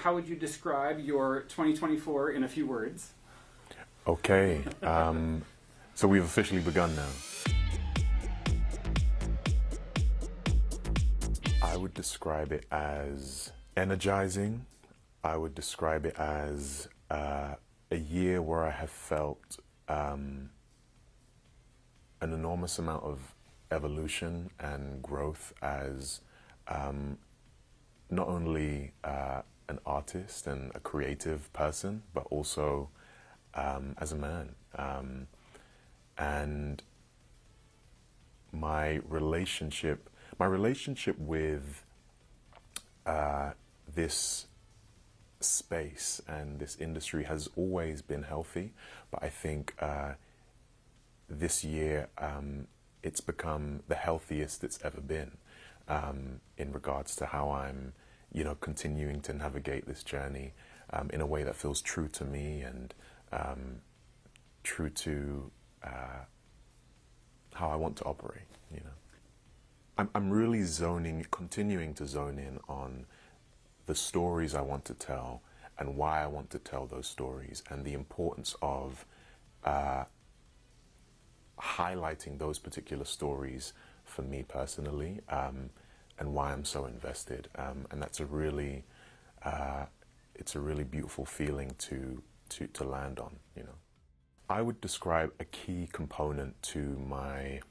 how would you describe your 2024 in a few words? Okay, so we've officially begun now. I would describe it as energizing. I would describe it as a year where I have felt an enormous amount of evolution and growth as not only an artist and a creative person, but also as a man. And my relationship with this space and this industry has always been healthy, but I think this year it's become the healthiest it's ever been in regards to how I'm, continuing to navigate this journey in a way that feels true to me and true to how I want to operate. I'm really continuing to zone in on the stories I want to tell and why I want to tell those stories, and the importance of highlighting those particular stories for me personally, and why I'm so invested. And that's a really beautiful feeling to land on. I would describe a key component to my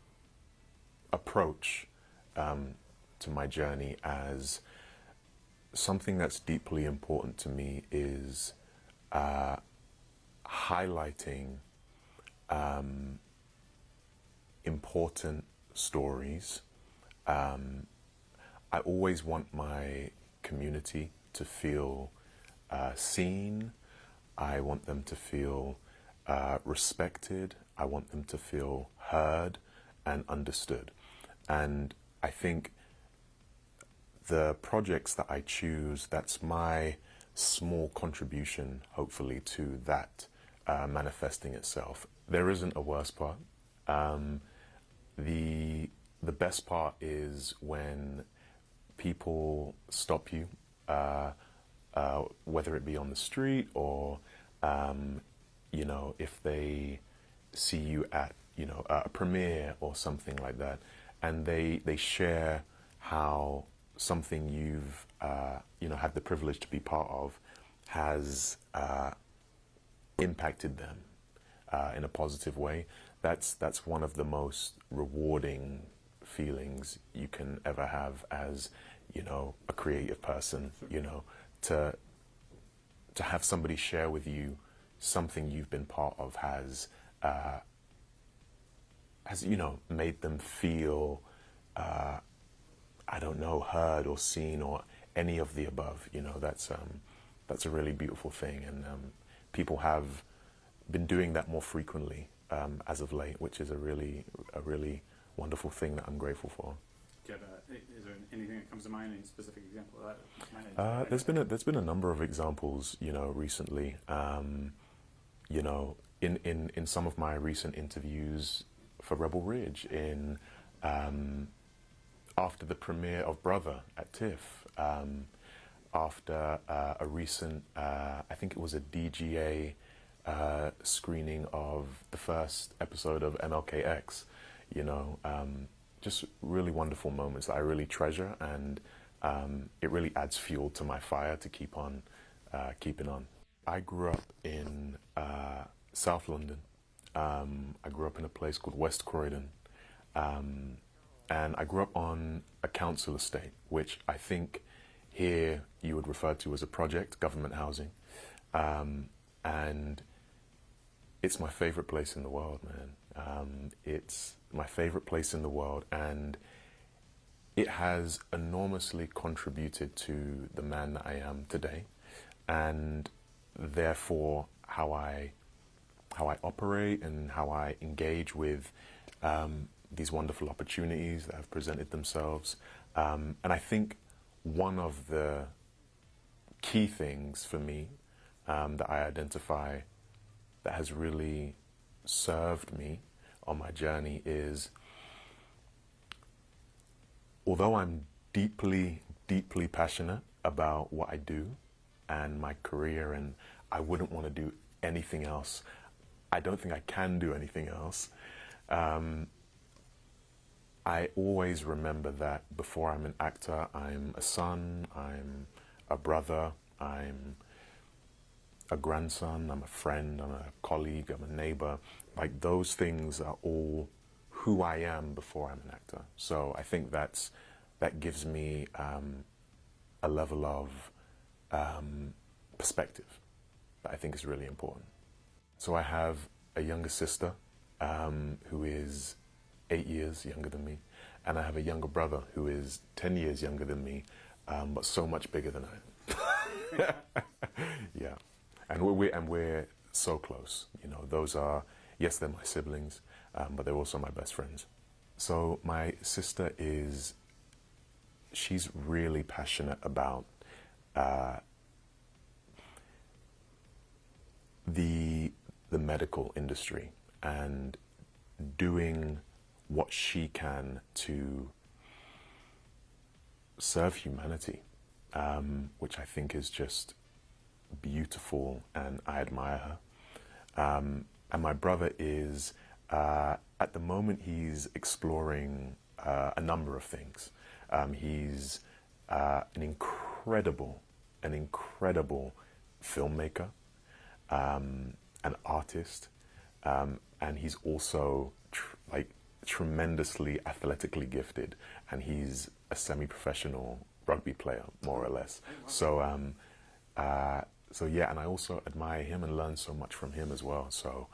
approach to my journey as something that's deeply important to me is highlighting important stories. I always want my community to feel seen. I want them to feel respected. I want them to feel heard and understood. And I think the projects that I choose, that's my small contribution, hopefully, to that manifesting itself. There isn't a worse part. The best part is when people stop you, whether it be on the street or if they see you at a premiere or something like that, and they share how something you've had the privilege to be part of has impacted them in a positive way. That's one of the most rewarding feelings you can ever have as a creative person. To have somebody share with you something you've been part of has made them feel heard or seen or any of the above. That's a really beautiful thing, and people have been doing that more frequently as of late, which is a really wonderful thing that I'm grateful for. Is there anything that comes to mind? Any specific example of that? There's been a number of examples, recently. In some of my recent interviews for Rebel Ridge, after the premiere of Brother at TIFF, after a recent, I think it was a DGA screening of the first episode of MLKX, just really wonderful moments that I really treasure, and it really adds fuel to my fire to keep on keeping on. I grew up in South London. I grew up in a place called West Croydon, and I grew up on a council estate, which I think here you would refer to as a project, government housing, and it's my favorite place in the world, man. It's my favorite place in the world, and it has enormously contributed to the man that I am today, and therefore how I operate and how I engage with these wonderful opportunities that have presented themselves. And I think one of the key things for me that I identify that has really served me on my journey is, although I'm deeply, deeply passionate about what I do, and my career, and I wouldn't want to do anything else. I don't think I can do anything else. I always remember that before I'm an actor, I'm a son, I'm a brother, I'm a grandson, I'm a friend, I'm a colleague, I'm a neighbor. Like, those things are all who I am before I'm an actor. So I think that gives me a level of perspective that I think is really important. So I have a younger sister who is 8 years younger than me, and I have a younger brother who is 10 years younger than me, but so much bigger than I am. Yeah, and we're so close. You know, those are, yes, they're my siblings, but they're also my best friends. So my sister she's really passionate about the medical industry and doing what she can to serve humanity, which I think is just beautiful, and I admire her. And my brother is, at the moment, he's exploring a number of things. He's an incredible filmmaker, an artist, and he's also tremendously athletically gifted, and he's a semi-professional rugby player, more or less. So yeah, and I also admire him and learn so much from him as well. So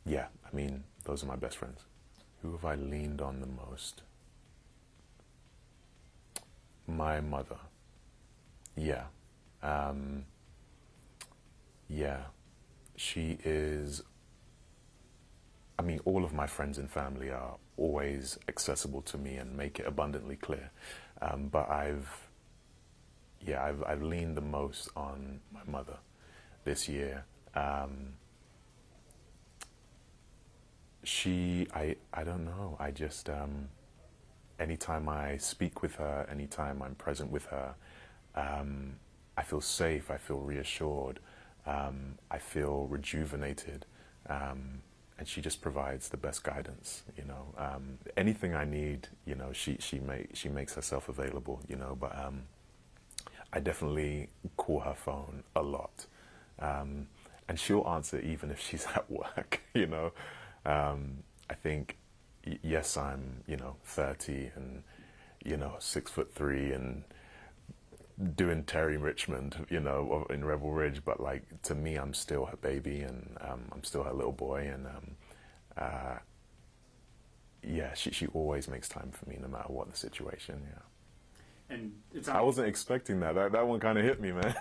yeah, I mean, those are my best friends. Who have I leaned on the most? My mother. Yeah. Yeah. She is, I mean, all of my friends and family are always accessible to me and make it abundantly clear. But I've leaned the most on my mother this year. I don't know, I just, anytime I speak with her, anytime I'm present with her, I feel safe, I feel reassured, I feel rejuvenated, and she just provides the best guidance, you know. Anything I need, you know, she makes herself available, you know, but I definitely call her phone a lot, and she'll answer even if she's at work, you know. I think, yes, I'm, you know, 30 and, you know, 6'3" and doing Terry Richmond, you know, in Rebel Ridge, but like, to me, I'm still her baby, and I'm still her little boy, and yeah, she always makes time for me no matter what the situation. Yeah. And I wasn't expecting that. That one kind of hit me, man.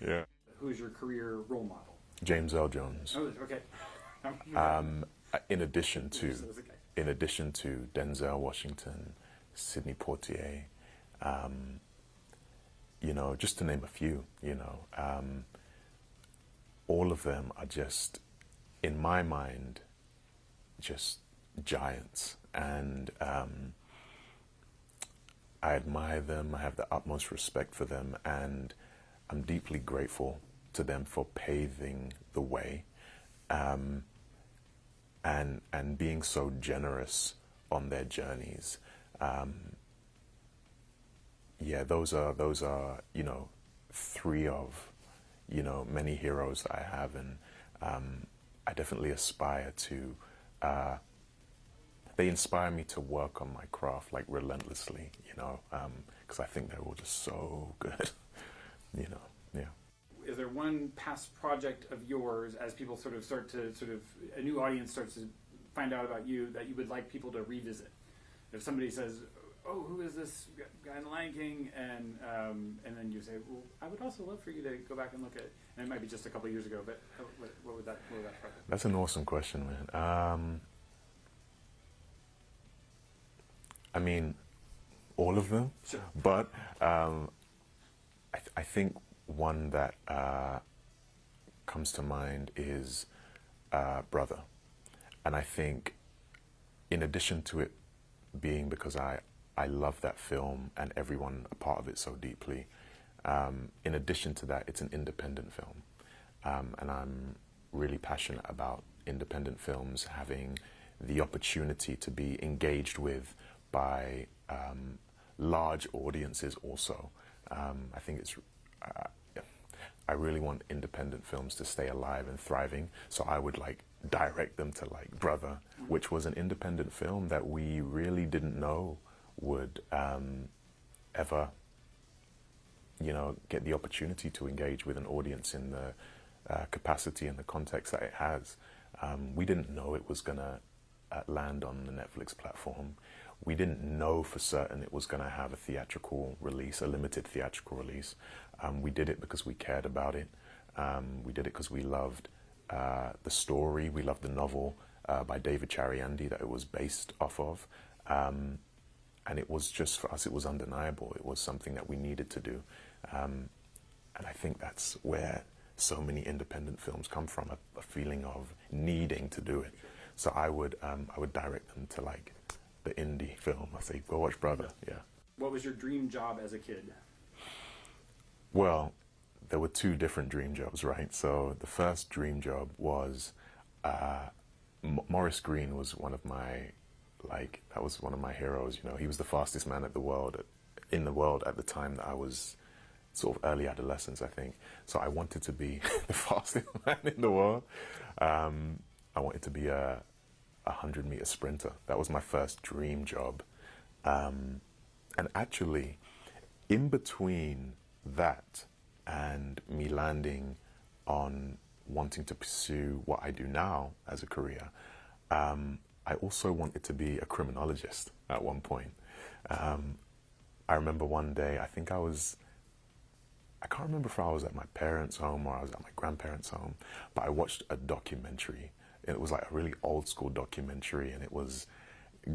Yeah. Who's your career role model? James Earl Jones. Oh, okay. In addition to Denzel Washington, Sidney Poitier, you know, just to name a few, you know, all of them are just, in my mind, just giants, and I admire them. I have the utmost respect for them, and I'm deeply grateful to them for paving the way, and being so generous on their journeys. Yeah, those are, you know, three of, you know, many heroes that I have, and I definitely aspire to, they inspire me to work on my craft, like, relentlessly, you know, because I think they're all just so good, you know, yeah. Is there one past project of yours, as people a new audience starts to find out about you, that you would like people to revisit? If somebody says, oh, who is this guy in The Lion King? And then you say, well, I would also love for you to go back and look at it. And it might be just a couple of years ago, but what would that project? That's an awesome question, man. I mean, all of them. Sure. But I think one that comes to mind is Brother. And I think, in addition to it being because I love that film and everyone a part of it so deeply, In addition to that, it's an independent film. And I'm really passionate about independent films having the opportunity to be engaged with by large audiences also. I think I really want independent films to stay alive and thriving, so I would like direct them to like Brother, which was an independent film that we really didn't know would ever, you know, get the opportunity to engage with an audience in the capacity and the context that it has. We didn't know it was gonna land on the Netflix platform. We didn't know for certain it was going to have a theatrical release, a limited theatrical release. We did it because we cared about it. We did it because we loved the story. We loved the novel by David Chariandy that it was based off of. And it was just, for us, it was undeniable. It was something that we needed to do. And I think that's where so many independent films come from, a feeling of needing to do it. So I would direct them to like the indie film. I say, go watch Brother. Yeah. What was your dream job as a kid? Well, there were two different dream jobs, right? So the first dream job was Maurice Greene was one of my, like, that was one of my heroes. You know, he was the fastest man in the world at the time that I was sort of early adolescence, I think. So I wanted to be the fastest man in the world. I wanted to be a 100-meter sprinter. That was my first dream job. And actually, in between that and me landing on wanting to pursue what I do now as a career, I also wanted to be a criminologist at one point. I remember one day, I can't remember if I was at my parents' home or I was at my grandparents' home, but I watched a documentary. It was like a really old school documentary, and it was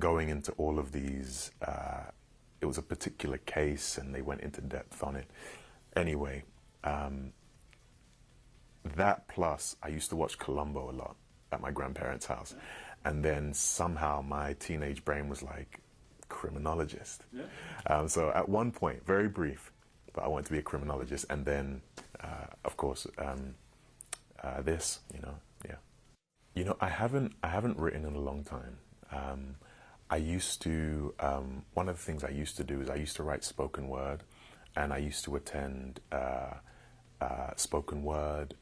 going into all of these, it was a particular case and they went into depth on it. Anyway, that plus I used to watch Columbo a lot at my grandparents' house. And then somehow my teenage brain was like, criminologist. Yeah. So at one point, very brief, but I wanted to be a criminologist. And then, of course, this, you know, yeah. You know, I haven't written in a long time. I used to, one of the things I used to do is I used to write spoken word, and I used to attend spoken word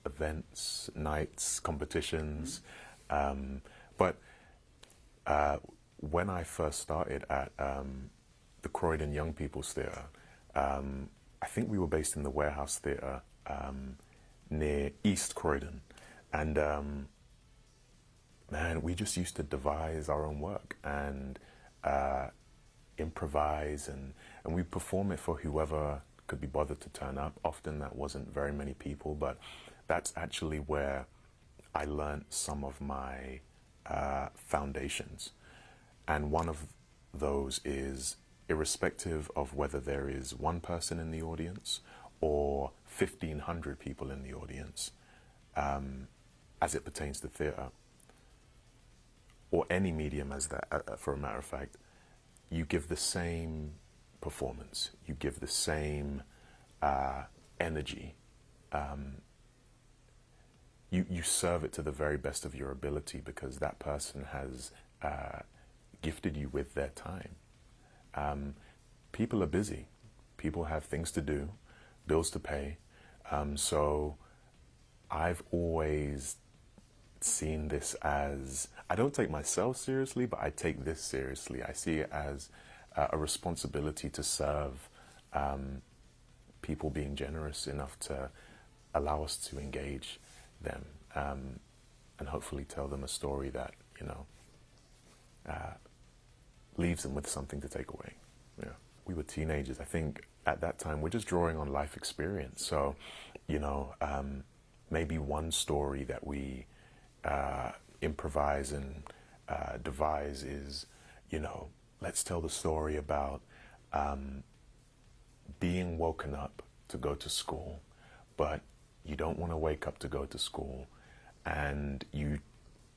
events, nights, competitions. But when I first started at the Croydon Young People's Theatre, I think we were based in the Warehouse Theatre near East Croydon. And man, we just used to devise our own work and improvise, and we'd perform it for whoever could be bothered to turn up. Often that wasn't very many people, but that's actually where I learned some of my foundations. And one of those is, irrespective of whether there is one person in the audience or 1,500 people in the audience, as it pertains to theatre, or any medium as that, for a matter of fact, you give the same performance, you give the same energy, you serve it to the very best of your ability, because that person has gifted you with their time. People are busy, people have things to do, bills to pay, so I've always seen this as, I don't take myself seriously, but I take this seriously. I see it as a responsibility to serve people, being generous enough to allow us to engage them, and hopefully tell them a story that, you know, leaves them with something to take away. Yeah. We were teenagers. I think at that time we're just drawing on life experience. So, you know, maybe one story that we improvise and devise is, you know, let's tell the story about being woken up to go to school, but you don't want to wake up to go to school, and you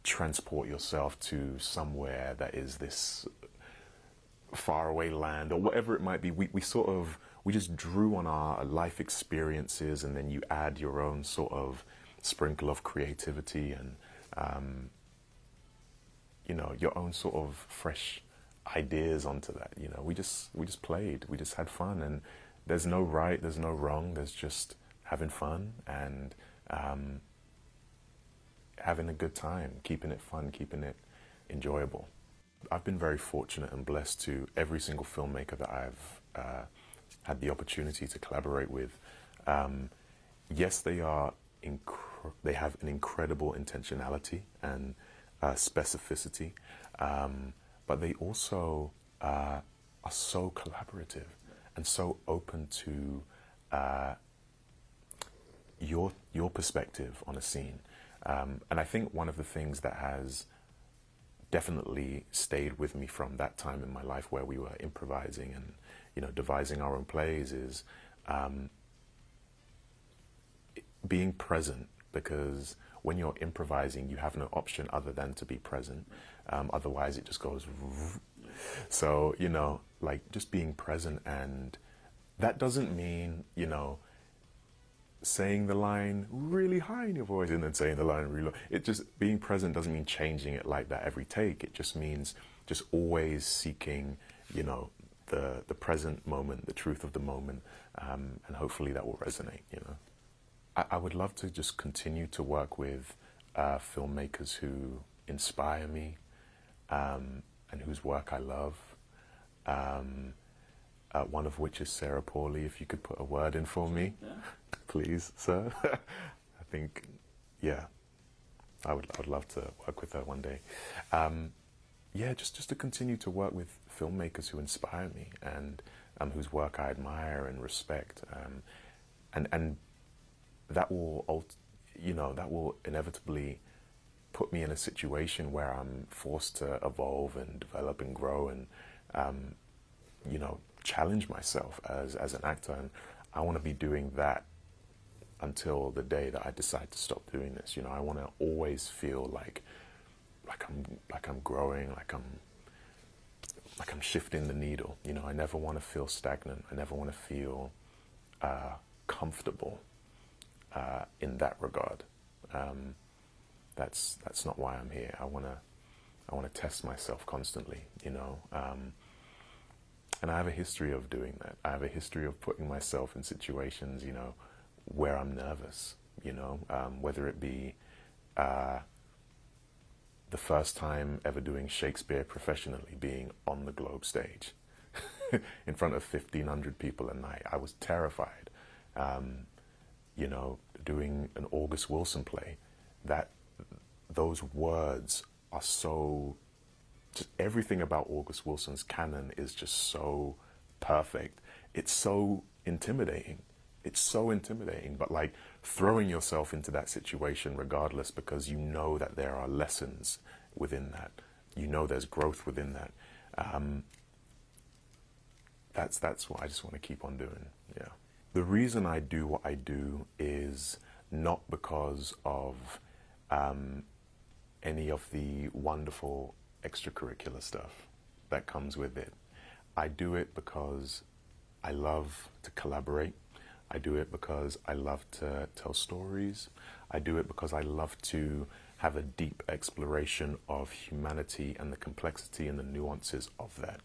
transport yourself to somewhere that is this faraway land or whatever it might be. We sort of we just drew on our life experiences, and then you add your own sort of sprinkle of creativity and you know, your own sort of fresh ideas onto that. You know, we just played, we just had fun, and there's no right, there's no wrong, there's just having fun and having a good time, keeping it fun, keeping it enjoyable. I've been very fortunate and blessed to every single filmmaker that I've had the opportunity to collaborate with. Yes, they are they have an incredible intentionality and specificity, but they also are so collaborative and so open to your perspective on a scene. And I think one of the things that has definitely stayed with me from that time in my life where we were improvising and, you know, devising our own plays is being present, because when you're improvising, you have no option other than to be present. Otherwise, it just goes. So, you know, like just being present, and that doesn't mean, you know, saying the line really high in your voice and then saying the line really low. It just, being present doesn't mean changing it like that every take. It just means just always seeking, you know, the present moment, the truth of the moment, and hopefully that will resonate, you know. I would love to just continue to work with filmmakers who inspire me and whose work I love. One of which is Sarah Pauly. If you could put a word in for me, yeah. Please, sir. I think, yeah, I would love to work with her one day. Yeah, just to continue to work with filmmakers who inspire me and whose work I admire and respect, and that will, you know, that will inevitably put me in a situation where I'm forced to evolve and develop and grow and, you know, challenge myself as an actor. And I want to be doing that until the day that I decide to stop doing this. You know, I want to always feel like I'm growing, like I'm shifting the needle. You know, I never want to feel stagnant. I never want to feel comfortable in that regard. That's not why I'm here. I want to test myself constantly. You know. And I have a history of doing that. I have a history of putting myself in situations, you know, where I'm nervous, you know, whether it be the first time ever doing Shakespeare professionally, being on the Globe stage in front of 1,500 people a night. I was terrified. You know, doing an August Wilson play, those words are so... Just everything about August Wilson's canon is just so perfect. It's so intimidating. It's so intimidating, but like throwing yourself into that situation regardless, because you know that there are lessons within that. You know there's growth within that. That's what I just want to keep on doing, yeah. The reason I do what I do is not because of any of the wonderful extracurricular stuff that comes with it. I do it because I love to collaborate. I do it because I love to tell stories. I do it because I love to have a deep exploration of humanity and the complexity and the nuances of that.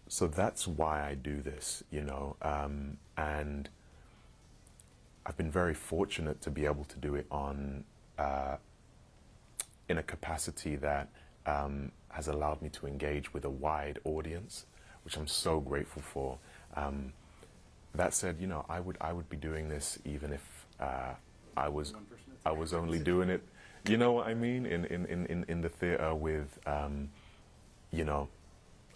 So that's why I do this, you know, and I've been very fortunate to be able to do it on in a capacity that has allowed me to engage with a wide audience, which I'm so grateful for. That said, you know, I would be doing this even if I was only doing it, you know what I mean, in the theater with you know,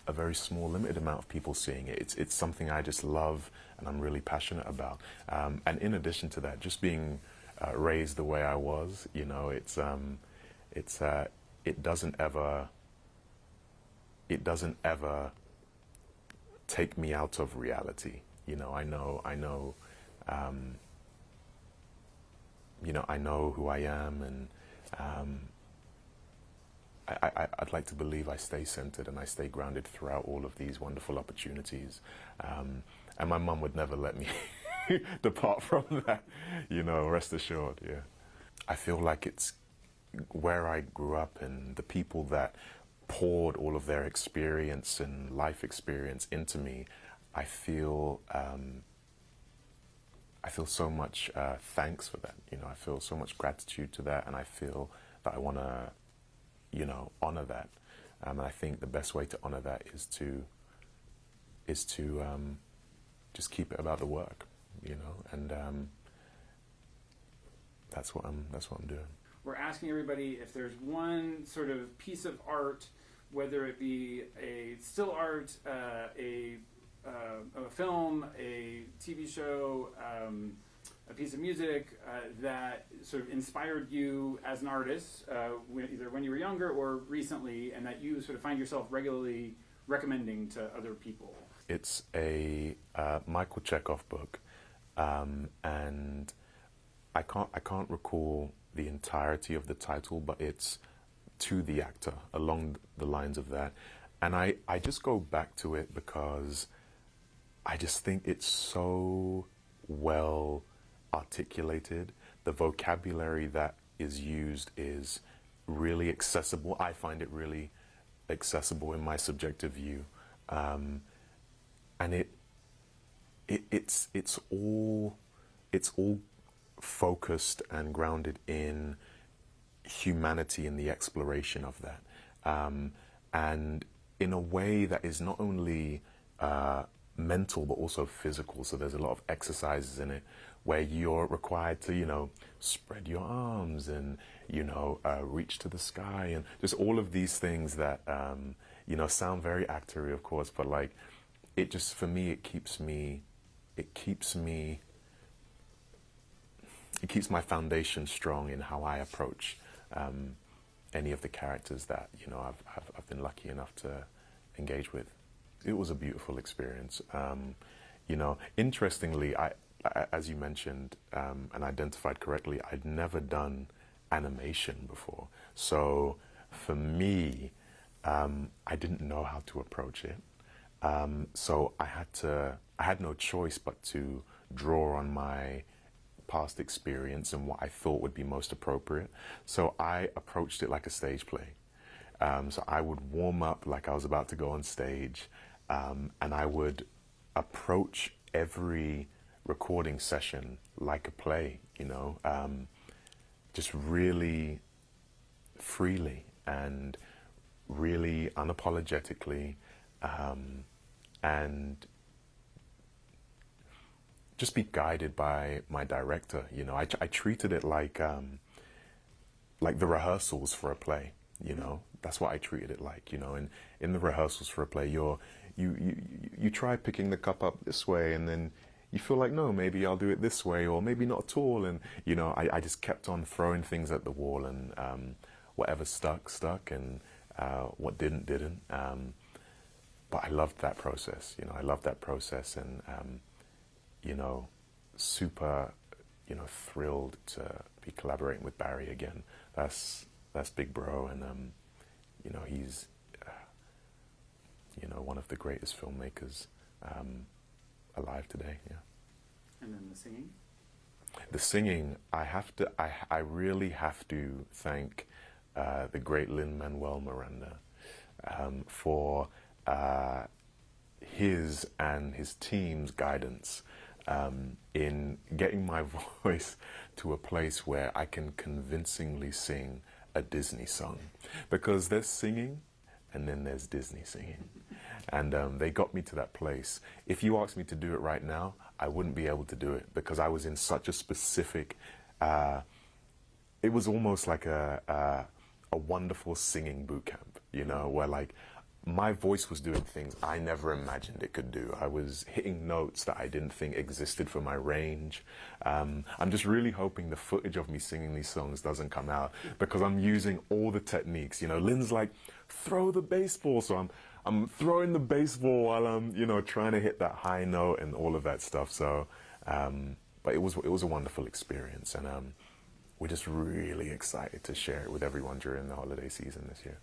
a very small limited amount of people seeing it. It's something I just love and I'm really passionate about. And in addition to that, just being raised the way I was, you know, it doesn't ever take me out of reality. You know, I know, you know, I know who I am, and I'd like to believe I stay centered and I stay grounded throughout all of these wonderful opportunities. And my mum would never let me depart from that, you know, rest assured, yeah. I feel like it's where I grew up and the people that poured all of their experience and life experience into me. I feel so much thanks for that. You know, I feel so much gratitude to that, and I feel that I want to, you know, honor that. And I think the best way to honor that is to just keep it about the work, you know, and that's what I'm doing. We're asking everybody if there's one sort of piece of art, whether it be a still art, a film, a TV show, a piece of music that sort of inspired you as an artist, either when you were younger or recently, and that you sort of find yourself regularly recommending to other people. It's a Michael Chekhov book, and I can't recall the entirety of the title, but it's To the Actor, along the lines of that. And I just go back to it because I just think it's so well articulated. The vocabulary that is used is really accessible. I find it really accessible in my subjective view. And it's all focused and grounded in humanity and the exploration of that, and in a way that is not only mental but also physical. So there's a lot of exercises in it where you're required to, you know, spread your arms and, you know, reach to the sky, and just all of these things that you know, sound very actory, of course, but like, it just, for me, it keeps my foundation strong in how I approach any of the characters that, you know, I've been lucky enough to engage with. It was a beautiful experience. You know, interestingly, I as you mentioned and identified correctly, I'd never done animation before. So for me, I didn't know how to approach it. So I had no choice but to draw on my past experience and what I thought would be most appropriate. So I approached it like a stage play. So I would warm up like I was about to go on stage, and I would approach every recording session like a play, you know, just really freely and really unapologetically, and just be guided by my director. You know, I treated it like the rehearsals for a play. You know, that's what I treated it like. You know, and in the rehearsals for a play, you try picking the cup up this way, and then you feel like, no, maybe I'll do it this way, or maybe not at all. And you know, I just kept on throwing things at the wall, and whatever stuck, and what didn't. But I loved that process. You know, I loved that process, and you know, super, you know, thrilled to be collaborating with Barry again. That's big bro, and you know, he's you know, one of the greatest filmmakers alive today. Yeah. And then the singing. The singing, I really have to thank the great Lin-Manuel Miranda for his and his team's guidance in getting my voice to a place where I can convincingly sing a Disney song. Because there's singing and then there's Disney singing. And they got me to that place. If you asked me to do it right now, I wouldn't be able to do it because I was in such a specific, it was almost like a wonderful singing boot camp, you know, where like my voice was doing things I never imagined it could do. I was hitting notes that I didn't think existed for my range. I'm just really hoping the footage of me singing these songs doesn't come out because I'm using all the techniques. You know, Lynn's like, throw the baseball. So I'm throwing the baseball while I'm, you know, trying to hit that high note and all of that stuff. So, but it was a wonderful experience, and we're just really excited to share it with everyone during the holiday season this year.